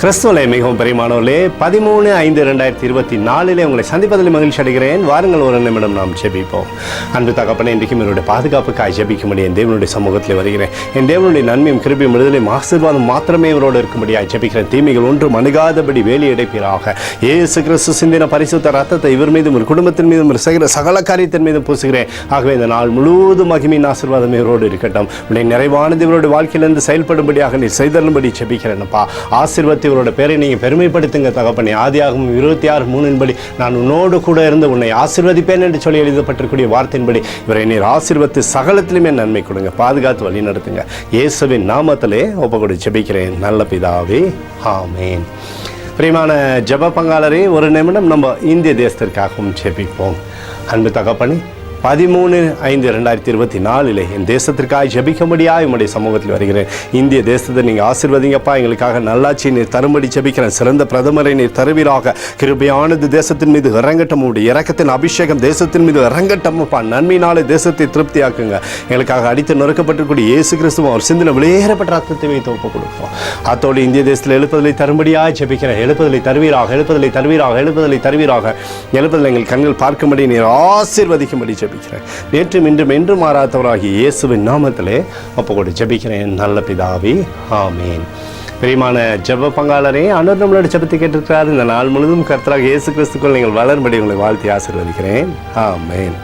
கிறிஸ்துவலை மிகவும் பெரியமானவர்களே, 13/5/2024 உங்களை சந்திப்பதில் மகிழ்ச்சி அடைகிறேன். வாருங்கள், ஒரு நிமிடம் நாம் ஜெபிப்போம். அன்பு தகப்பனே, இன்றைக்கும் என்னுடைய பாதுகாப்புக்காக ஜெபிக்கும்படி என் தேவனுடைய சமூகத்தில் வருகிறேன். என் தேவனுடைய நன்மையும் கிருபையும் விடுதலையும் ஆசீர்வாதம் மாத்திரமே இவரோடு இருக்கும்படியாக ஜெபிக்கிறேன். தீமைகள் ஒன்றும் அணுகாதபடி வேலி அடைப்பீராக. இயேசு கிறிஸ்து சிந்தின பரிசுத்த ரத்தத்தை இவர் மீதும் ஒரு குடும்பத்தின் மீதும் செய்கிற சகல காரியத்தின் மீதும் பூசுகிறேன். ஆகவே இந்த நாள் முழுவதும் மகிமையின் ஆசீர்வாதம் இவரோடு இருக்கட்டும். உடைய நிறைவானது இவருடைய வாழ்க்கையிலிருந்து செயல்படும்படியாக நீ செய்தரும்படி ஜெபிக்கிறேன்ப்பா. ஆசீர்வாதத்தை இவரோட பேரை நீங்கள் பெருமைப்படுத்துங்க தகப்பனே. ஆதியாகமம் 26:3 நான் உன்னோடு கூட இருந்து உன்னை ஆசீர்வதிப்பேன் என்று சொல்லி எழுதப்பட்டிருக்கூடிய வார்த்தையின்படி இவரை நீர் ஆசீர்வதித்து சகலத்திலுமே நன்மை கொடுங்க, பாதுகாத்து வழி நடத்துங்க. இயேசுவின் நாமத்திலே ஒப்புக்கொடு ஜெபிக்கிறேன் நல்ல பிதாவே, ஆமேன். பிரியமான ஜெப பங்காளரே, ஒரு நிமிடம் நம்ம இந்திய தேசத்திற்காகவும் ஜெபிப்போம். அன்பு தகப்பனே, 13/5/2024 என் தேசத்திற்காக ஜெபிக்கும்படியாக உம்முடைய சமூகத்தில் வருகிறேன். இந்திய தேசத்தை நீங்கள் ஆசீர்வதிங்கப்பா. எங்களுக்காக நல்லாட்சி நீர் தரும்படி ஜெபிக்கிறேன். சிறந்த பிரதமரை நீர் தருவீராக. கிருபையானது தேசத்தின் மீது இறங்கட்டும். உடைய இரக்கத்தின் அபிஷேகம் தேசத்தின் மீது இறங்கட்டம்ப்பா. நன்மையினாலே தேசத்தை திருப்தியாக்குங்க. எங்களுக்காக அடித்து நொறுக்கப்பட்டிருக்கூடிய இயேசு கிறிஸ்துவ அவர் சிந்தின வெளியேறப்பட்ட ரத்தத்தை வைத்து ஒப்புக் கொடுப்போம். அத்தோடு இந்திய தேசத்தில் எழுப்புதலை தரும்படியாக ஜெபிக்கிறேன். எழுப்புதலை தருவீராக, எழுப்புதலை தருவீராக, எழுப்புதலை தருவீராக. எழுப்புதலை எங்கள் கண்கள் பார்க்கும்படி நீர் ஆசீர்வதிக்கும்படி ஜெபிக்கிறேன். நேற்றும் இன்றும் என்று மாறாதவராகிய இயேசுவின் நாமத்திலே ஒப்புக்கொடு ஜெபிக்கிறேன் நல்ல பிதாவே, ஆமேன். பிரியமான ஜெப பங்காளரே, ஆண்டவர் நம்மளோட ஜெபத்தை கேட்டிருக்கிறார். இந்த நாள் முழுவதும் கர்த்தராகிய இயேசு கிறிஸ்துக்குள் நீங்கள் வளரும்படி உங்களை வாழ்த்தி ஆசீர்வதிக்கிறேன். ஆமேன்.